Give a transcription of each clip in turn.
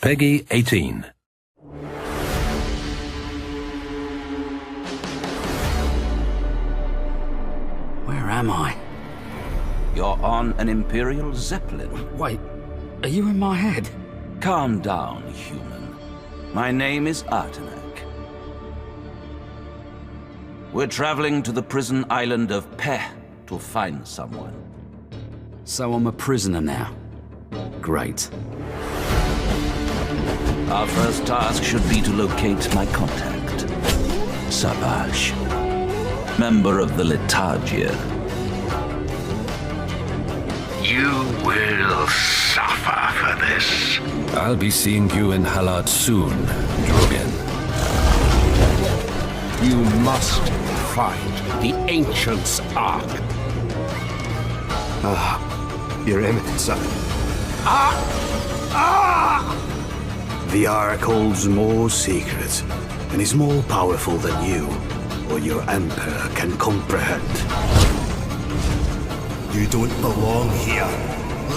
Peggy 18. Where am I? You're on an Imperial Zeppelin. Wait, are you in my head? Calm down, human. My name is Artenak. We're traveling to the prison island of Peh to find someone. So I'm a prisoner now. Great. Our first task should be to locate my contact, Savage, member of the Letargia. You will suffer for this. I'll be seeing you in Halad soon, Drogan. You must find the Ancient's Ark. Your Eminence, The Ark holds more secrets and is more powerful than you or your Emperor can comprehend. You don't belong here.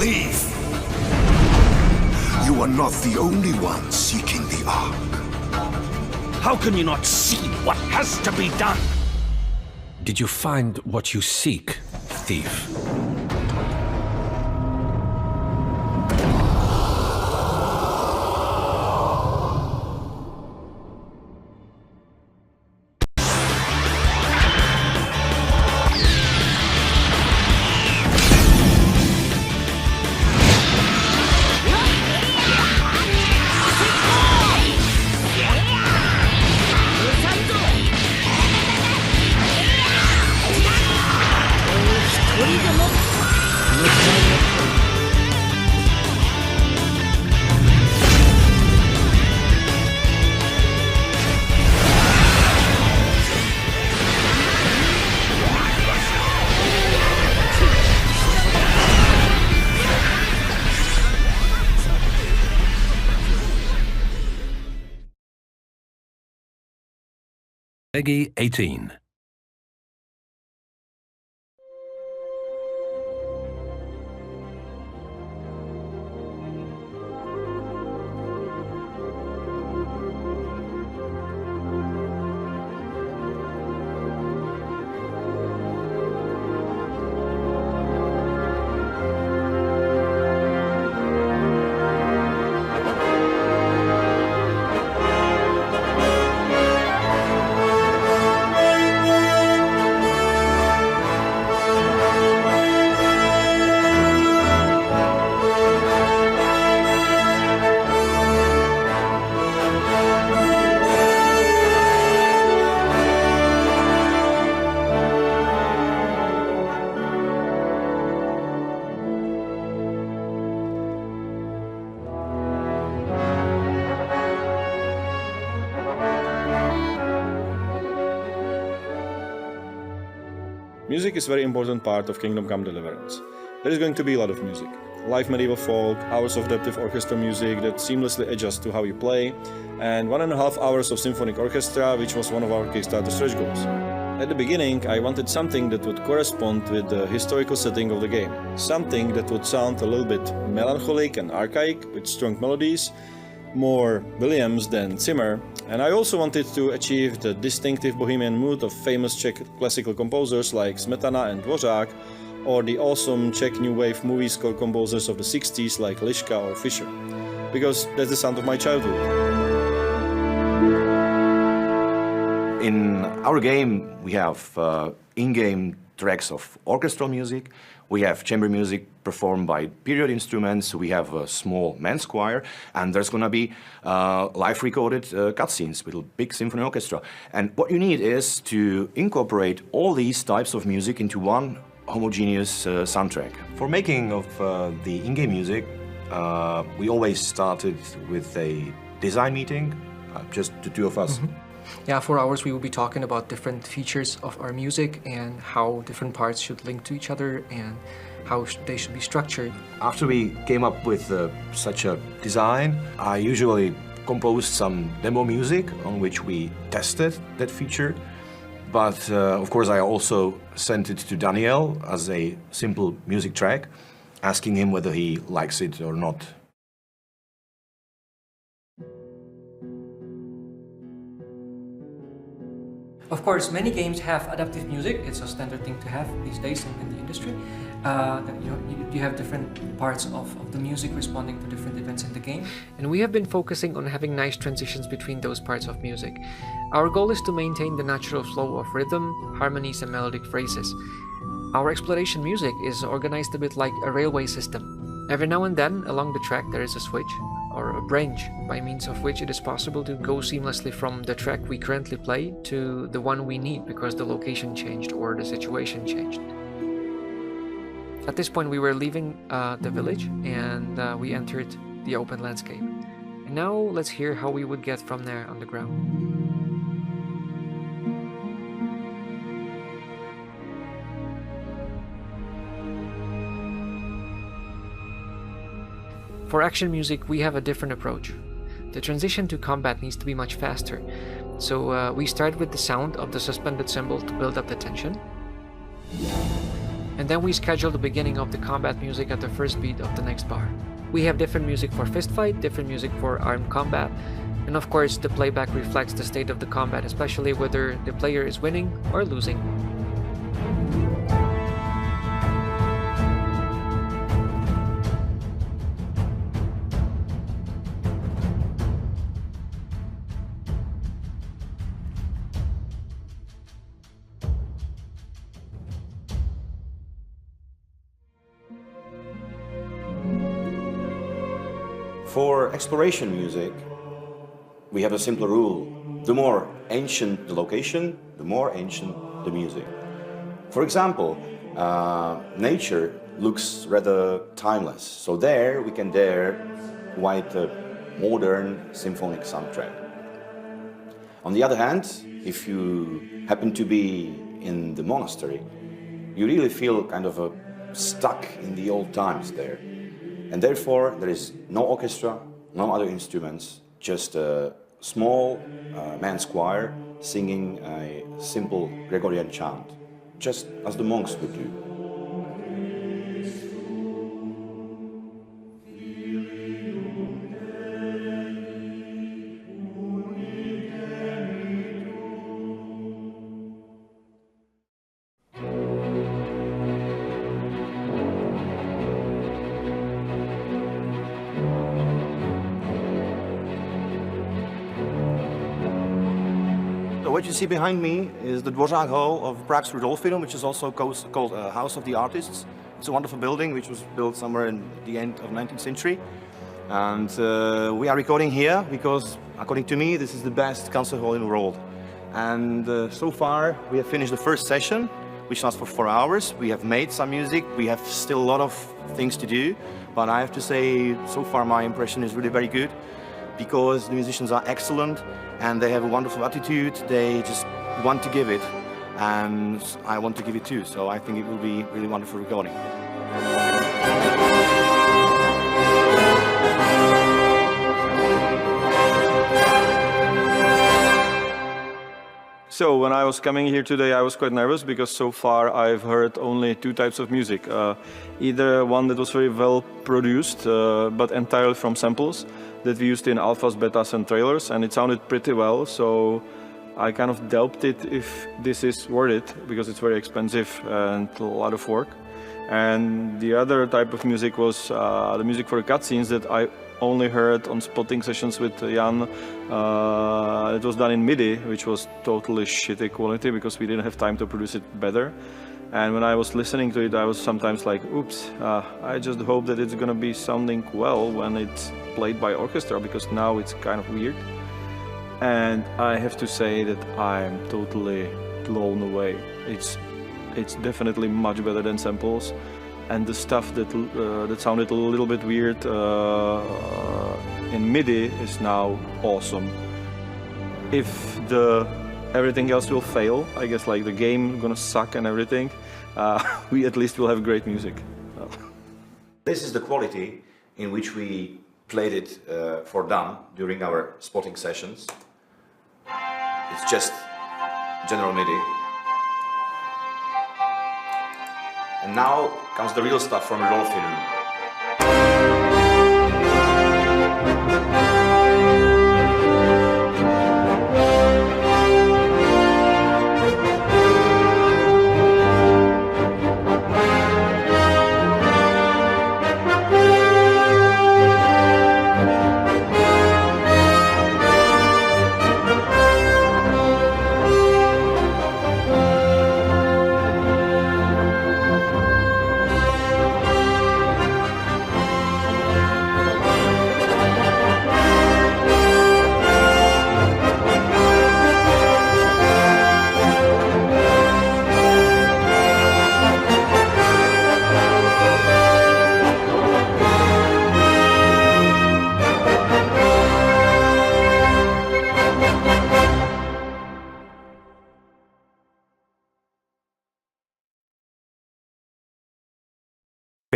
Leave! You are not the only one seeking the Ark. How can you not see what has to be done? Did you find what you seek, thief? Peggy 18. Music is a very important part of Kingdom Come Deliverance. There is going to be a lot of music. Live medieval folk, hours of adaptive orchestra music that seamlessly adjust to how you play, and 1.5 hours of symphonic orchestra, which was one of our Kickstarter stretch goals. At the beginning, I wanted something that would correspond with the historical setting of the game. Something that would sound a little bit melancholic and archaic, with strong melodies, more Williams than Zimmer, and I also wanted to achieve the distinctive bohemian mood of famous Czech classical composers like Smetana and Dvořák, or the awesome Czech new wave movie score composers of the 60s like Liška or Fischer, because that's the sound of my childhood. In our game, we have in-game tracks of orchestral music, we have chamber music performed by period instruments, we have a small men's choir, and there's gonna be live recorded cutscenes with a big symphony orchestra. And what you need is to incorporate all these types of music into one homogeneous soundtrack. For making of the in-game music, we always started with a design meeting, just the two of us. Yeah, 4 hours we will be talking about different features of our music and how different parts should link to each other and how they should be structured. After we came up with such a design, I usually composed some demo music on which we tested that feature. But of course I also sent it to Daniel as a simple music track, asking him whether he likes it or not. Of course, many games have adaptive music. It's a standard thing to have these days in the industry. You have different parts of the music responding to different events in the game. And we have been focusing on having nice transitions between those parts of music. Our goal is to maintain the natural flow of rhythm, harmonies, and melodic phrases. Our exploration music is organized a bit like a railway system. Every now and then, along the track, there is a switch or a branch by means of which it is possible to go seamlessly from the track we currently play to the one we need because the location changed or the situation changed. At this point we were leaving the village and we entered the open landscape. And now let's hear how we would get from there on the ground. For action music, we have a different approach. The transition to combat needs to be much faster, so we start with the sound of the suspended cymbal to build up the tension. And then we schedule the beginning of the combat music at the first beat of the next bar. We have different music for fistfight, different music for armed combat, and of course the playback reflects the state of the combat, especially whether the player is winning or losing. For exploration music, we have a simple rule. The more ancient the location, the more ancient the music. For example, nature looks rather timeless. So there we can write a modern symphonic soundtrack. On the other hand, if you happen to be in the monastery, you really feel kind of stuck in the old times there. And therefore, there is no orchestra, no other instruments, just a small man's choir singing a simple Gregorian chant, just as the monks would do. So what you see behind me is the Dvořák Hall of Prague's Rudolfinum, which is also called House of the Artists. It's a wonderful building which was built somewhere in the end of the 19th century. And we are recording here because, according to me, this is the best concert hall in the world. And so far, we have finished the first session, which lasts for 4 hours. We have made some music. We have still a lot of things to do. But I have to say, so far, my impression is really very good, because the musicians are excellent and they have a wonderful attitude. They just want to give it, and I want to give it too. So I think it will be really wonderful recording. So when I was coming here today, I was quite nervous because so far I've heard only two types of music. Either one that was very well produced, but entirely from samples that we used in alphas, betas and trailers, and it sounded pretty well. So I kind of doubted if this is worth it, because it's very expensive and a lot of work. And the other type of music was the music for cutscenes that I only heard on spotting sessions with Jan. It was done in MIDI, which was totally shitty quality because we didn't have time to produce it better. And when I was listening to it, I was sometimes like, oops, I just hope that it's gonna be sounding well when it's played by orchestra, because now it's kind of weird. And I have to say that I'm totally blown away. It's definitely much better than samples. And the stuff that sounded a little bit weird in MIDI is now awesome. If everything else will fail, I guess like the game gonna suck and everything, we at least will have great music. This is the quality in which we played it for Dan during our spotting sessions. It's just general MIDI. And now comes the real stuff from Rudolfinum.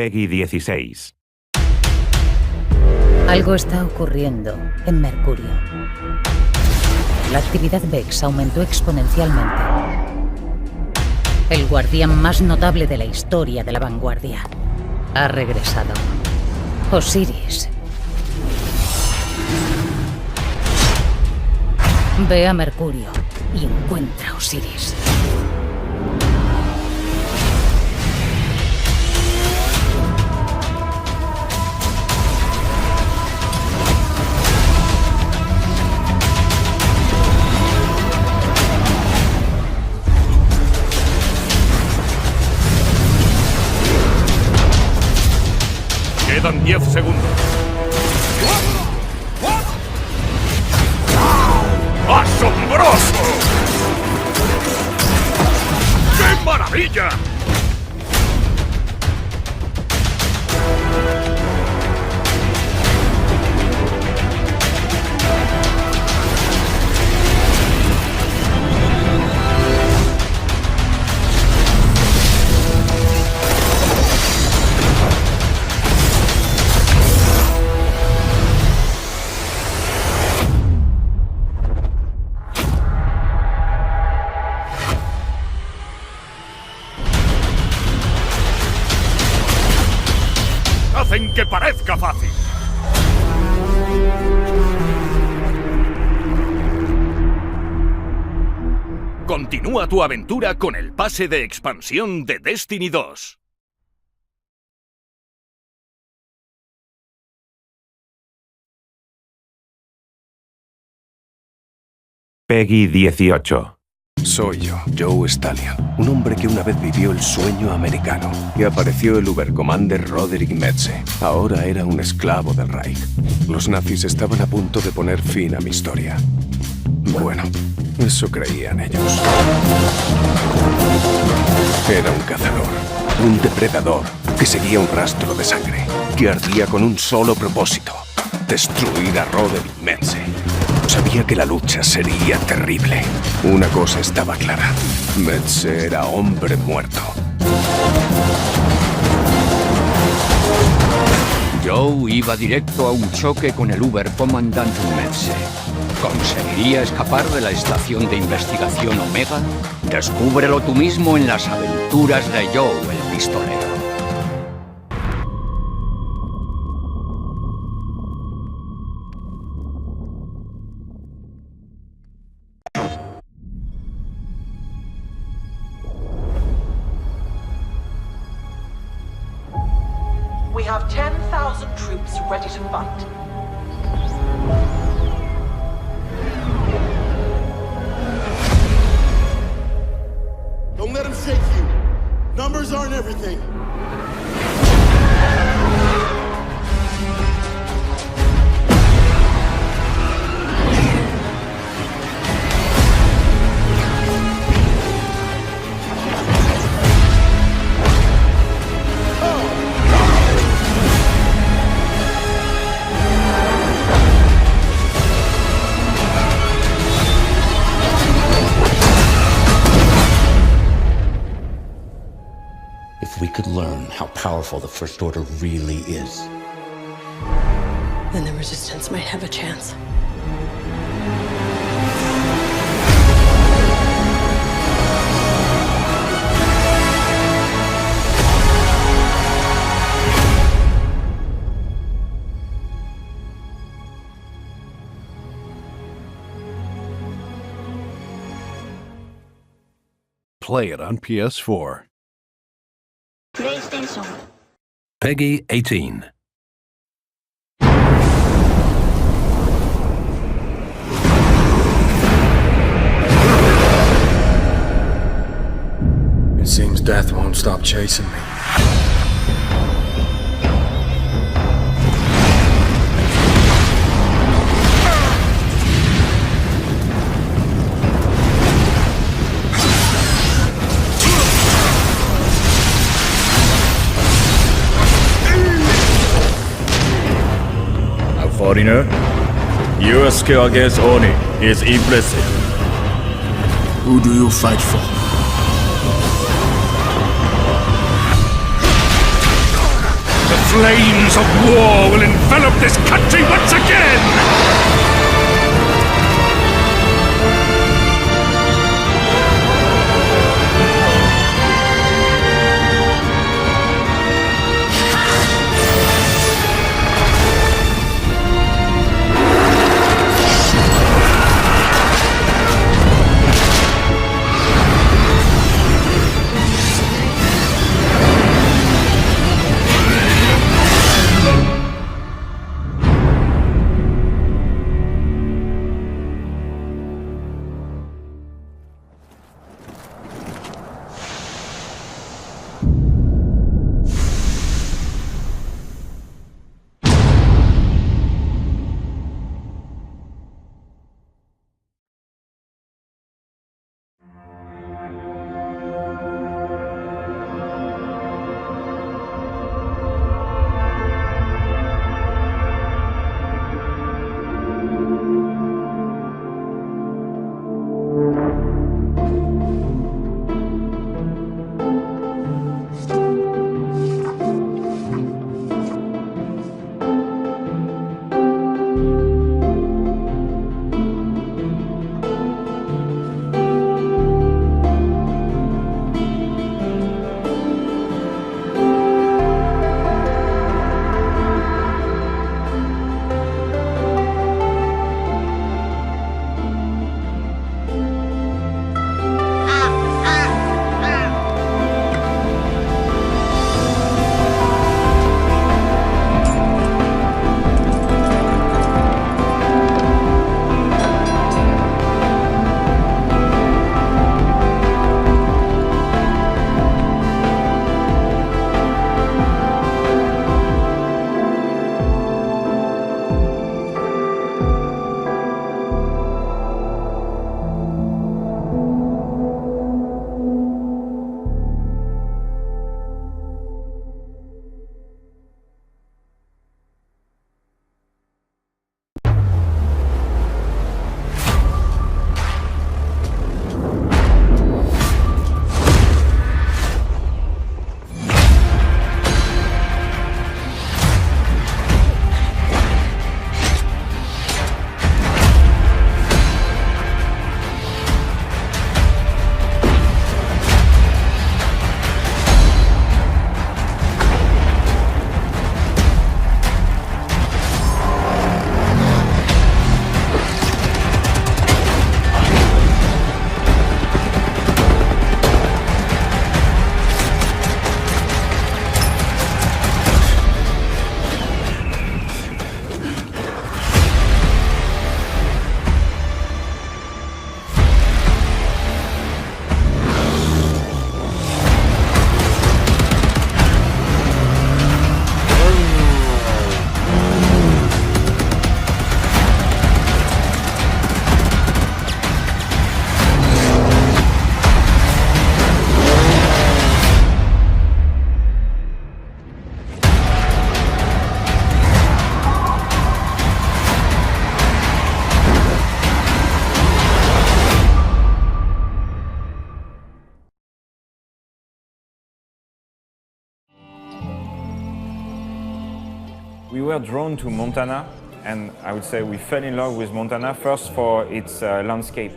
Peggy 16. Algo está ocurriendo en Mercurio. La actividad Vex aumentó exponencialmente. El guardián más notable de la historia de la vanguardia ha regresado. Osiris. Ve a Mercurio y encuentra a Osiris. Quedan 10 segundos. ¡Asombroso! ¡Qué maravilla! Hacen que parezca fácil. Continúa tu aventura con el pase de expansión de Destiny 2. Peggy 18. Soy yo, Joe Stallion, un hombre que una vez vivió el sueño americano y apareció el Ubercommander Roderick Metze. Ahora era un esclavo del Reich. Los nazis estaban a punto de poner fin a mi historia. Bueno, eso creían ellos. Era un cazador, un depredador que seguía un rastro de sangre, que ardía con un solo propósito: destruir a Roderick Metze. Sabía que la lucha sería terrible. Una cosa estaba clara: Metze era hombre muerto. Joe iba directo a un choque con el Ubercomandante Metze. ¿Conseguiría escapar de la estación de investigación Omega? Descúbrelo tú mismo en las aventuras de Joe el pistolero. We have 10,000 troops ready to fight. Don't let him shake you. Numbers aren't everything. If we could learn how powerful the First Order really is, then the Resistance might have a chance. Play it on PS4. PlayStation. Peggy 18. It seems death won't stop chasing me. Foreigner, your skill against Oni is impressive. Who do you fight for? flames of war will envelop this country once again! We were drawn to Montana, and I would say we fell in love with Montana first for its landscape.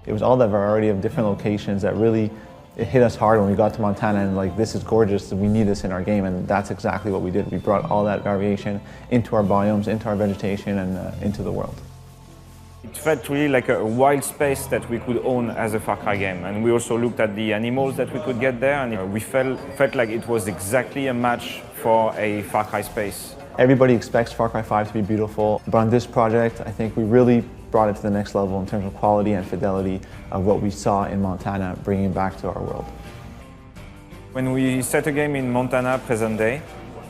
It was all that variety of different locations that really it hit us hard when we got to Montana, and like, this is gorgeous, we need this in our game, and that's exactly what we did. We brought all that variation into our biomes, into our vegetation, and into the world. It felt really like a wild space that we could own as a Far Cry game, and we also looked at the animals that we could get there, and we felt like it was exactly a match for a Far Cry space. Everybody expects Far Cry 5 to be beautiful, but on this project, I think we really brought it to the next level in terms of quality and fidelity of what we saw in Montana, bringing it back to our world. When we set a game in Montana present day,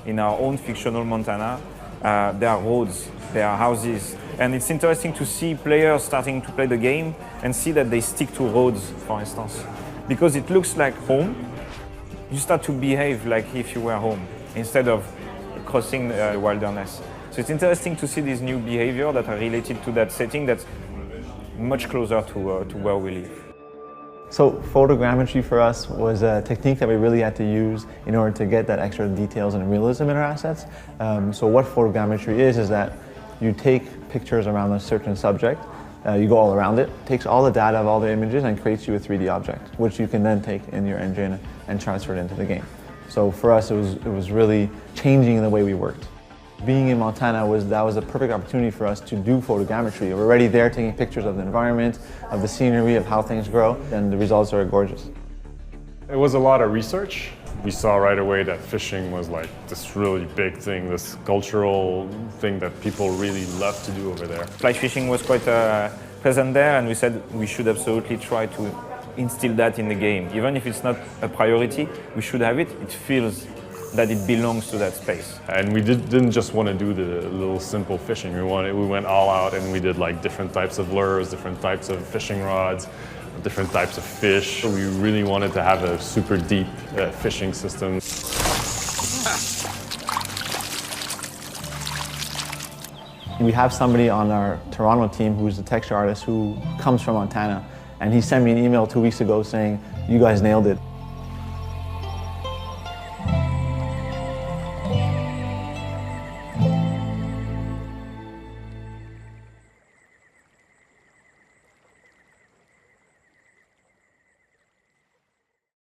in our own fictional Montana, there are roads, there are houses, and it's interesting to see players starting to play the game and see that they stick to roads, for instance. Because it looks like home, you start to behave like if you were home, instead of crossing the wilderness. So it's interesting to see these new behavior that are related to that setting that's much closer to where we live. So photogrammetry for us was a technique that we really had to use in order to get that extra details and realism in our assets. So what photogrammetry is that you take pictures around a certain subject, you go all around it, takes all the data of all the images and creates you a 3D object, which you can then take in your engine and transfer it into the game. So for us, it was really changing the way we worked. Being in Montana was a perfect opportunity for us to do photogrammetry. We're already there taking pictures of the environment, of the scenery, of how things grow, and the results are gorgeous. It was a lot of research. We saw right away that fishing was like this really big thing, this cultural thing that people really love to do over there. Fly fishing was quite present there, and we said we should absolutely try to instill that in the game. Even if it's not a priority, we should have it. It feels that it belongs to that space. And we didn't just want to do the little simple fishing. We went all out and we did like different types of lures, different types of fishing rods, different types of fish. We really wanted to have a super deep fishing system. We have somebody on our Toronto team who's a texture artist who comes from Montana, and he sent me an email 2 weeks ago saying, "You guys nailed it."